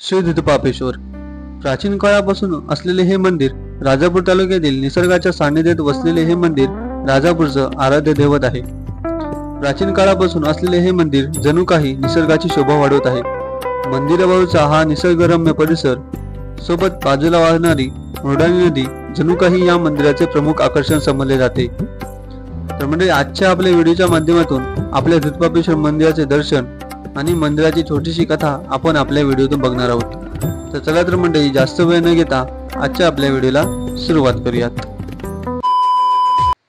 श्री धुतपापेश्वर प्राचीन काळापासून असलेले हे मंदिर राजापूर तालुक्यातील निसर्गाच्या सानिध्यात वसलेले हे मंदिर राजापूरचं आराध्य दैवत आहे। प्राचीन काळापासून असलेले हे मंदिर जणू काही निसर्गाची शोभा वाढवत आहे। मंदिराबाजूचा हा निसर्गरम्य परिसर सोबत बाजूला वाहणारी मुरडाणी नदी जणू काही या मंदिराचे प्रमुख आकर्षण समजले जाते। तर म्हणजे आजच्या आपल्या व्हिडिओच्या माध्यमातून आपल्या धुतपापेश्वर मंदिराचे दर्शन आणि मंदिराची छोटीशी कथा आपण आपल्या व्हिडिओतून बघणार आहोत। तर चला तर मंडळी जास्त वेळ न घेता आजच्या आपल्या व्हिडिओला सुरुवात करूयात।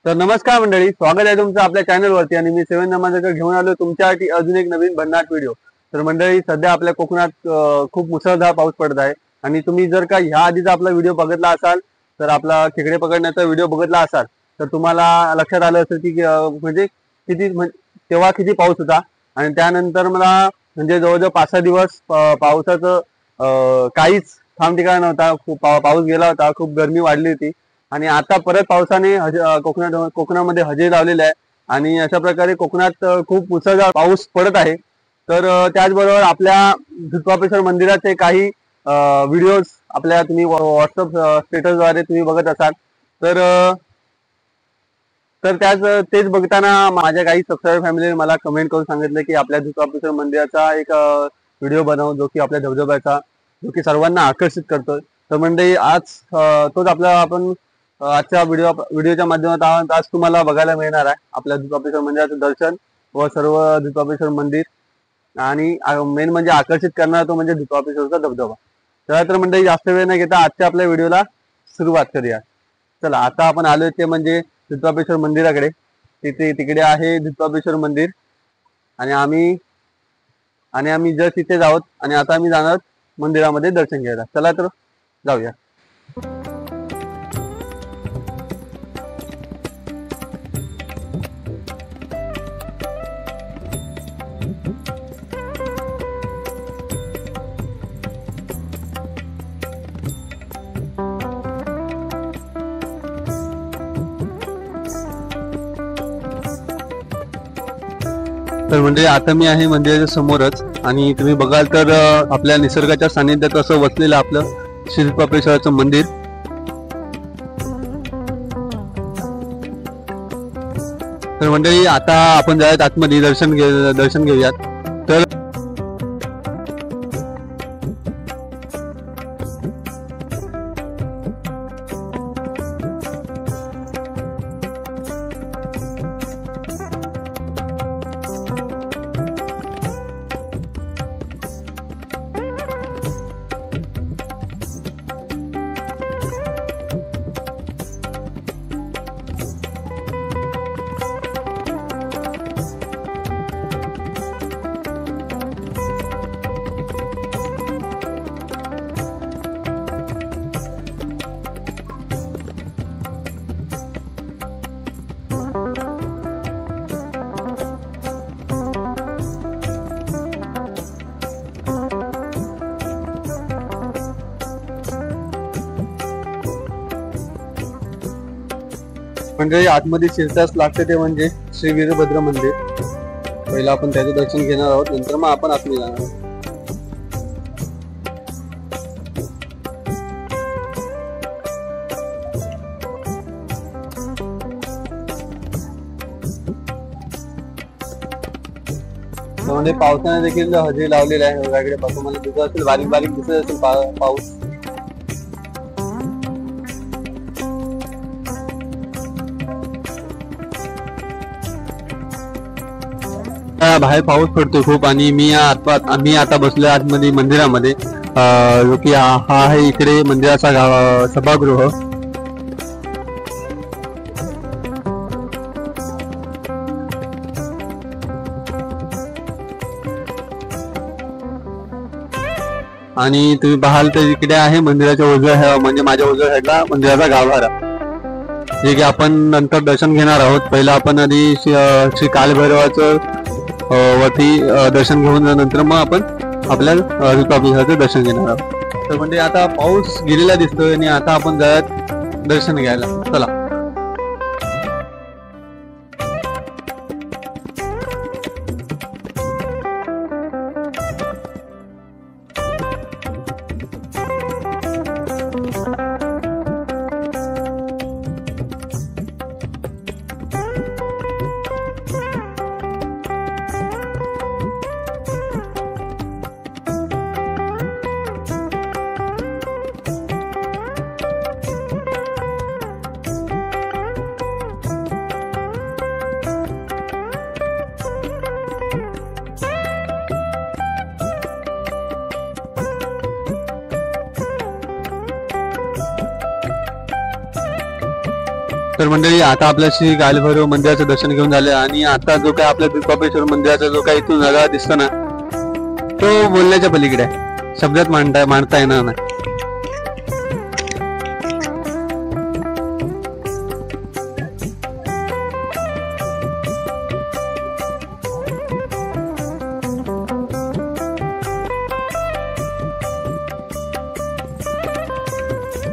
तर नमस्कार मंडळी, स्वागत आहे तुमचं आपल्या चॅनल वरती आणि मी सेवन नमाजकर घेऊन आलो तुमच्यासाठी अजून एक नवीन भन्नाट व्हिडिओ। तर मंडळी सध्या आपल्या कोकणात खूप मुसळधार पाऊस पडत आहे आणि तुम्ही जर का ह्या आधीचा आपला व्हिडिओ बघितला असाल तर आपला खेकडे पकडण्याचा व्हिडिओ बघितला असाल तर तुम्हाला लक्षात आलं असेल की म्हणजे तेव्हा किती पाऊस होता आणि त्यानंतर मला म्हणजे जवळजवळ 5-6 दिवस पावसाचं काहीच थांब ठिकाण नव्हता। खूप पाऊस गेला होता, खूप गरमी वाढली होती आणि आता परत पावसाने कोकणामध्ये हजेरी लावलेली आहे आणि अशा प्रकारे कोकणात खूप मुसळधार पाऊस पडत आहे। तर त्याचबरोबर आपल्या धुतपापेश्वर मंदिराचे काही व्हिडिओज आपल्या तुम्ही व्हॉट्सअप स्टेटसद्वारे तुम्ही बघत असाल तर तेच बघताना माझ्या काही सबस्क्रायबर फॅमिलीने मला कमेंट करून सांगितलं की आपल्या धुतपापेश्वर मंदिराचा एक व्हिडिओ बनव जो की आपल्या धबधब्याचा जो की सर्वांना आकर्षित करतोय। तर म्हणजे आज तोच आपण आजच्या व्हिडिओच्या माध्यमातून आज तुम्हाला बघायला मिळणार आहे आपल्या धुतपापेश्वर मंदिराचं दर्शन व सर्व धुतपापेश्वर मंदिर आणि मेन म्हणजे आकर्षित करणारा तो म्हणजे धुतपापेश्वरचा धबधबा। तर मंडळी जास्त वेळ न घेता आजच्या आपल्या व्हिडिओला सुरुवात करूया। चला आता आपण आलोय ते म्हणजे धुतपापेश्वर मंदिराकडे। तिकडे आहे धुतपापेश्वर मंदिर आणि आम्ही जस्ट इथेच आहोत आणि आता आम्ही जाणार मंदिरामध्ये दर्शन घ्यायला। चला तर जाऊया। तर म्हणजे आता मी आहे मंदिराच्या समोरच आणि तुम्ही बघाल तर आपल्या निसर्गाच्या सानिध्यात असं वसलेलं आपलं श्री धुतपापेश्वराचं मंदिर। तर मंडळी आता आपण जाऊयात आतमध्ये दर्शन घेऊयात। तर मंडळी आतमध्ये शिरताच लागते ते म्हणजे श्री वीरभद्र मंदिर। पहिला आपण त्याचं दर्शन घेणार आहोत, नंतर मग आपण आतमध्ये जाणार आहोत। म्हणजे पावसाने देखील हजेरी लावलेली आहे। वेगवेगळे पासून मला दिसत असेल, बारीक बारीक दिसत असेल पाऊस। बाहेर पाऊस पडतो खूप आणि मी आता बसलोय आतमध्ये मंदिरामध्ये जो की हा आहे इकडे मंदिराचा सभागृह। आणि तुम्ही पाहाल तर इकडे आहे मंदिराच्या उजव्या म्हणजे माझ्या उजव्या साईडला मंदिराचा गाभारा जे की आपण नंतर दर्शन घेणार आहोत। पहिला आपण आधी श्री कालभैरवाचं वरती दर्शन घेऊन नंतर मग आपण आपल्या धुतपापेश्वराचं दर्शन घेणार आहोत। तर म्हणजे आता पाऊस गेलेला दिसतोय आणि आता आपण जाऊयात दर्शन घ्यायला। चला तर मंडळी, आता आपल्या श्री गालभैरव मंदिराचं दर्शन घेऊन झालं आणि आता जो काय आपल्या दुर्गापेश्वर मंदिराचा जो काय इथून नजारा दिसतो ना, तो बोलण्याच्या पलीकडे आहे, शब्दात मांडता येणार नाही.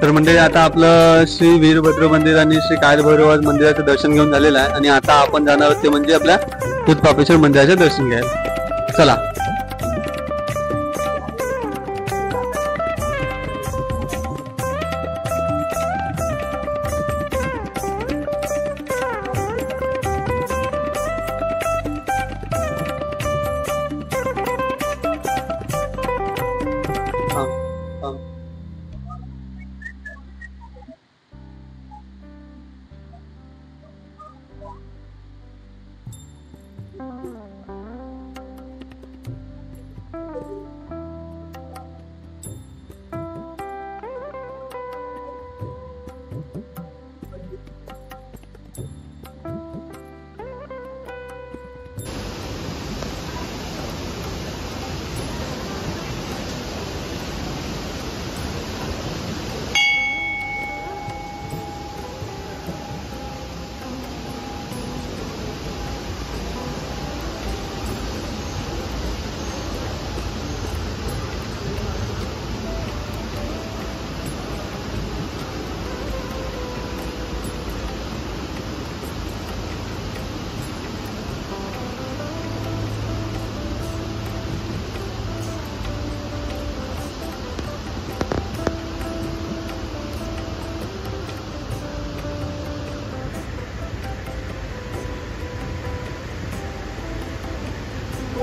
तर मंडळी, आता आपलं श्री वीरभद्र मंदिर आणि श्री कालभैरव मंदिराचं दर्शन घेऊन झालेलं आहे आणि आता आपण जाणार आहोत ते म्हणजे आपल्या दूधपापेश्वर मंदिराचे दर्शन घ्यायला. चला.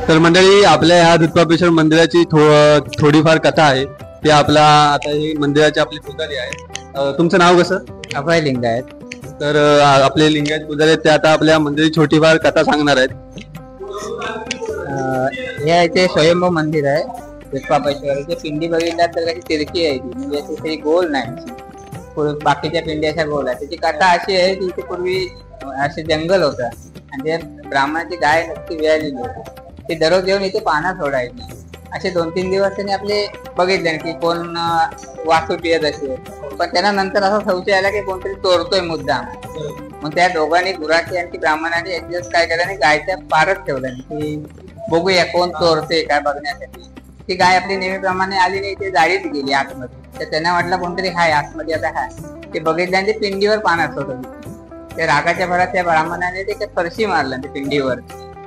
तर मंडळी, आपल्या ह्या दूधपापेश्वर मंदिराची थोडीफार कथा आहे. ते आपला आता हे मंदिराचे आपले पुजारी आहेत. तुमचं नाव कसं? अभय लिंगायत. तर आपले लिंगायत पुजारी आहेत, ते आता आपल्या मंदिराची छोटीफार कथा सांगणार आहेत. हे इथे स्वयंभू मंदिर आहे दूधपापेश्वराची. पिंडी बघितल्या तर कशी तिरकी आहे ती, म्हणजे अशी गोल नाही. बाकीच्या पिंडी अशा गोल आहे. त्याची कथा अशी आहे की इथे पूर्वी असे जंगल होतं आणि ते ब्राह्मणाची गाय नक्की वेळालेली होती. ते दररोज येऊन इथे पानं सोडायची. असे 2-3 दिवस त्यांनी आपले बघितले की कोण वासू पियत असेल, पण त्यांना नंतर असा संशय आला की कोणतरी चोरतोय मुद्दाम. मग त्या दोघांनी, गुराखी आणि ब्राह्मणाने एक दिवस काय केलं, गायच्या पारच ठेवलं की बघूया कोण चोरते काय बघण्यासाठी. ती गाय आपली नेहमीप्रमाणे आली नाही, ते जाळीत गेली आतमध्ये. तर त्यांना वाटलं कोणतरी हाय आतमध्ये, आता हाय. ते बघितल्याने ते पिंडीवर पानं सोडली. त्या रागाच्या भरात त्या ब्राह्मणाने ते फरशी मारलं ते पिंडीवर.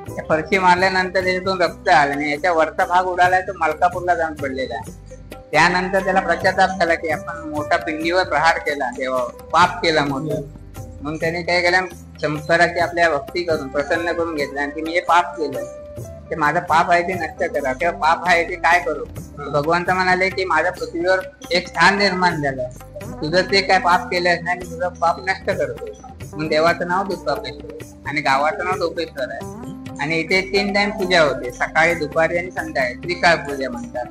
त्या फरशी मारल्यानंतर त्याच्यातून रक्त आलं आणि याच्या वरचा भाग उडालाय तो मलकापूरला जाऊन पडलेला आहे. त्यानंतर त्याला पश्चाताप झाला की आपण मोठा पिंडीवर प्रहार केला, देवा पाप केला मोठं. म्हणून त्याने काय केलं, शंकराची आपल्या भक्ती करून प्रसन्न करून घेतलं आणि मी हे पाप केलं, ते माझं पाप आहे ते नष्ट करा. किंवा पाप आहे ते काय करू. भगवंत म्हणाले की माझ्या पृथ्वीवर एक स्थान निर्माण झालं, तुझं ते काय पाप केलंस नाही, तुझं पाप नष्ट करतो. म्हणून देवाचं नाव दूधपापेश्वर आणि गावाचं नाव टोपेश्वर आहे. आणि इथे 3 टाइम पूजा होते, सकाळी, दुपारी आणि संध्याकाळी. त्रिकाळ पूजा म्हणतात.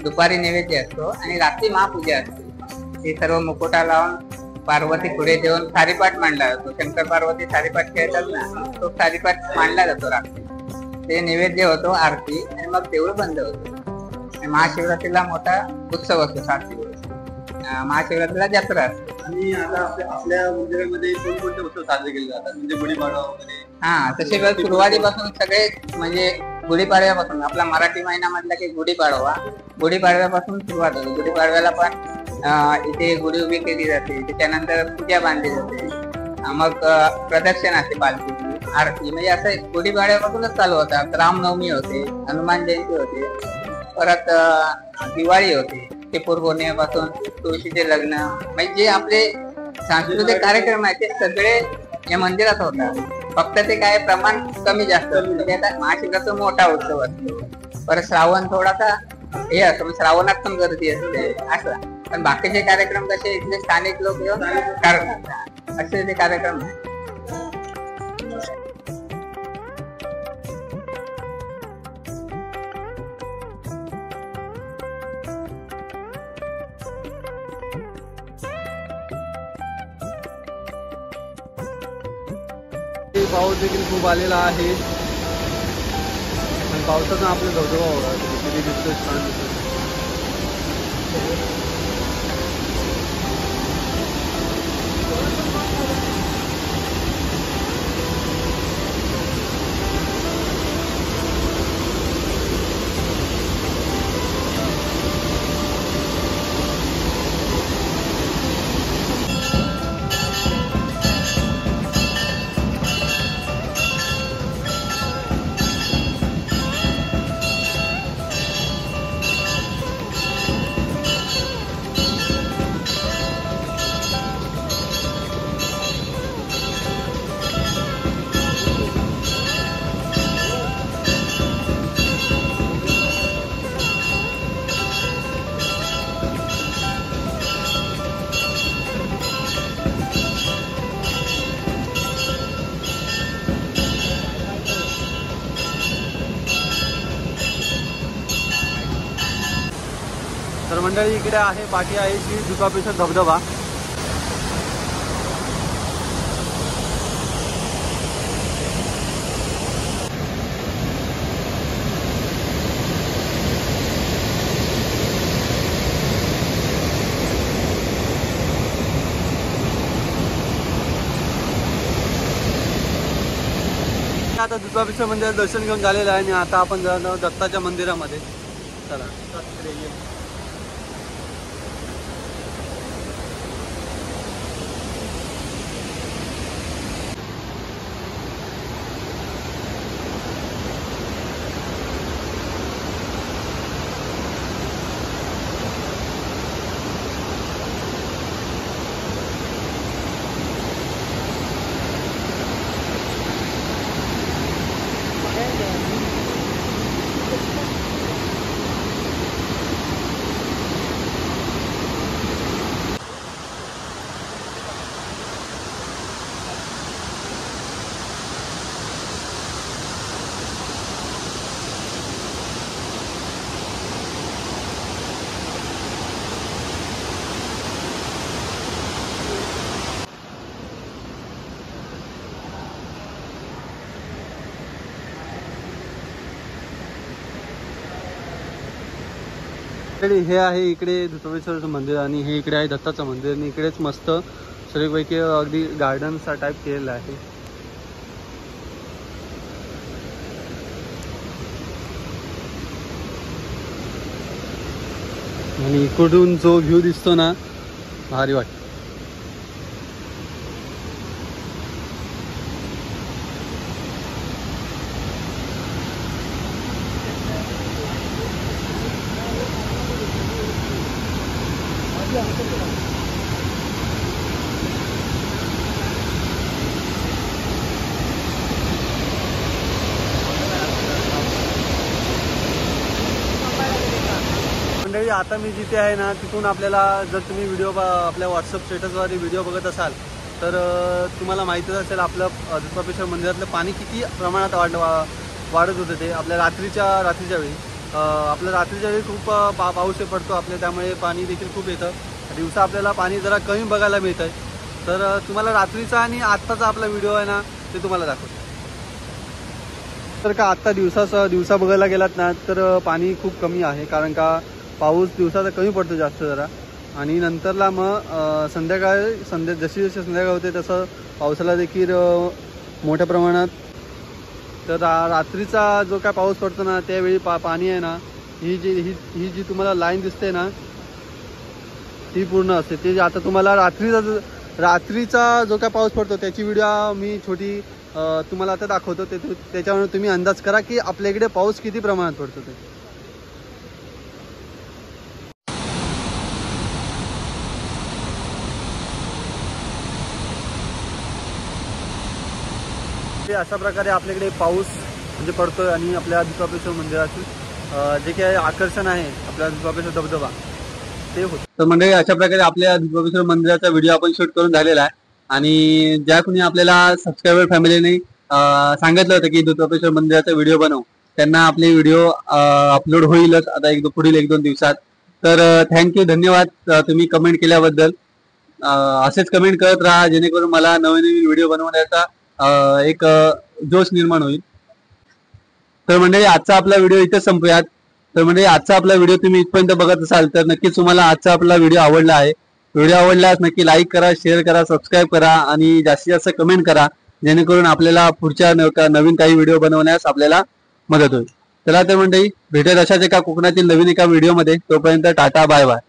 दुपारी नैवेद्य असतो आणि रात्री महापूजा असते. ते सर्व मुकुटा लावून पार्वती पुढे देऊन सारीपाठ मांडला जातो. शंकर पार्वती सारीपाठ खेळतात ना, तो सारीपाठ मांडला जातो रात्री. ते नैवेद्य होतो, आरती, आणि मग देऊळ बंद होतो. महाशिवरात्रीला मोठा उत्सव असतो 7 दिवस. महाशिवरात्रीला जत्रा असते. आणि आता आपल्या मंदिरामध्ये कोणकोणते उत्सव साजरे केले जातात, म्हणजे गुढीपाडवा वगैरे? तसे सुरुवातीपासून सगळे, म्हणजे गुढीपाडव्यापासून, आपला मराठी महिना म्हटलं की गुढीपाडवा, गुढीपाडव्यापासून सुरुवात होते. गुढीपाडव्याला पण इथे गुढी उभी केली जाते. त्याच्यानंतर पूजा बांधली जाते. मग प्रदक्षिणा असते, पालखीची आरती, म्हणजे असं गुढीपाडव्यापासूनच चालू होतात. रामनवमी होते, हनुमान जयंती होते, परत दिवाळी होते, टिपूर पौर्णिमेपासून तुळशीचे लग्न, म्हणजे जे आपले सांस्कृतिक कार्यक्रम आहेत ते सगळे या मंदिरात होतात. फक्त ते काय प्रमाण कमी जास्त असतं. म्हणजे आता महाशिवरात्र मोठा उत्सव असतो, परत श्रावण थोडासा हे असतं, श्रावणात पण गर्दी असते असं. पण बाकीचे कार्यक्रम कसे इथले स्थानिक लोक येऊन करतात, असे ते कार्यक्रम आहेत. पाऊस देखील खूप आलेला आहे आणि पावसाचा आपला धबधबा होता किती दिसतोय छान दिसतोय. तर मंडळी इकडे आहे पाठी आहे श्री दुर्गापेश्वर धबधबा. आता दुर्गापेश्वर मंदिरात दर्शन घेऊन झालेलं आहे आणि आता आपण जाणार दत्ताच्या मंदिरामध्ये. चला हे आहे इकडे दुर्गापेश्वरचं मंदिर आणि हे इकडे आहे दत्ताचं मंदिर आणि इकडेच मस्त सर्वपैकी अगदी गार्डनचा टाईप केलेला आहे. आणि इकडून जो व्ह्यू दिसतो ना भारी वाटतं. मंडळी आता मी जिथे आहे ना तिथून आपल्याला जर तुम्ही व्हिडिओ आपल्या व्हॉट्सअप स्टेटसवर व्हिडिओ बघत असाल तर तुम्हाला माहितीच असेल आपलं दुर्गापेश्वर मंदिरातलं पाणी किती प्रमाणात वाढत होतं. ते आपल्या रात्रीच्या वेळी आपल्या रात्रीच्या वेळी खूप पाऊस पडतो आपल्या, त्यामुळे पाणी देखील खूप येतं. दिवसा आपल्याला पाणी जरा कमी बघायला मिळतं आहे. तर तुम्हाला रात्रीचा आणि आत्ताचा आपला व्हिडिओ आहे ना ते तुम्हाला दाखवतो. तर का आत्ता दिवसा बघायला गेलात ना तर पाणी खूप कमी आहे, कारण का पाऊस दिवसाचा कमी पडतो जास्त जरा, आणि नंतरला मग जशी संध्याकाळ होते तसं पावसाला देखील मोठ्या प्रमाणात. तर रात्रीचा जो काय पाऊस पडतो ना त्यावेळी पाणी आहे ना ही जी तुम्हाला लाईन दिसते ना ती पूर्ण असते. ते आता तुम्हाला रात्रीचा जो काय पाऊस पडतो त्याची व्हिडिओ मी छोटी तुम्हाला आता दाखवतो. त्याच्यावर तुम्ही अंदाज करा की आपल्या इकडे पाऊस किती प्रमाणात पडतो ते. अशा प्रकारे आपल्याकडे पाऊस म्हणजे पडतोय आणि आपल्या दुर्गापेश्वर मंदिरातील जे काही आकर्षण आहे आपल्या दुर्गापेश्वर धबधबा ते होतं. तर मंडळी अशा प्रकारे आपल्या दुर्गापेश्वर मंदिराचा व्हिडिओ आपण शूट करून झालेला आहे. आणि ज्या कोणी आपल्याला सबस्क्रायबर फॅमिलीने सांगितलं होतं की दुर्गापेश्वर मंदिराचा व्हिडिओ बनव, त्यांना आपले व्हिडिओ अपलोड होईलच आता पुढील 1-2 दिवसात. तर थँक्यू, धन्यवाद तुम्ही कमेंट केल्याबद्दल. असेच कमेंट करत राहा जेणेकरून मला नवीन व्हिडिओ बनवण्याचा एक जोश निर्माण होईल. तर मंडळी आजचा आपला व्हिडिओ इथेच संपूयात. तर मंडळी आजचा आपला व्हिडिओ तुम्ही इथपर्यंत बघत असाल तर नक्कीच तुम्हाला आजचा आपला व्हिडिओ आवडला आहे. व्हिडिओ आवडल्यास नक्की लाईक करा, शेअर करा, सबस्क्राईब करा आणि जास्तीत जास्त कमेंट करा, जेणेकरून आपल्याला पुढच्या नवीन काही व्हिडिओ बनवण्यास आपल्याला मदत होईल. चला तर मंडळी भेटत अशाच एका कोकणातील नवीन एका व्हिडिओमध्ये. तोपर्यंत टाटा बाय बाय.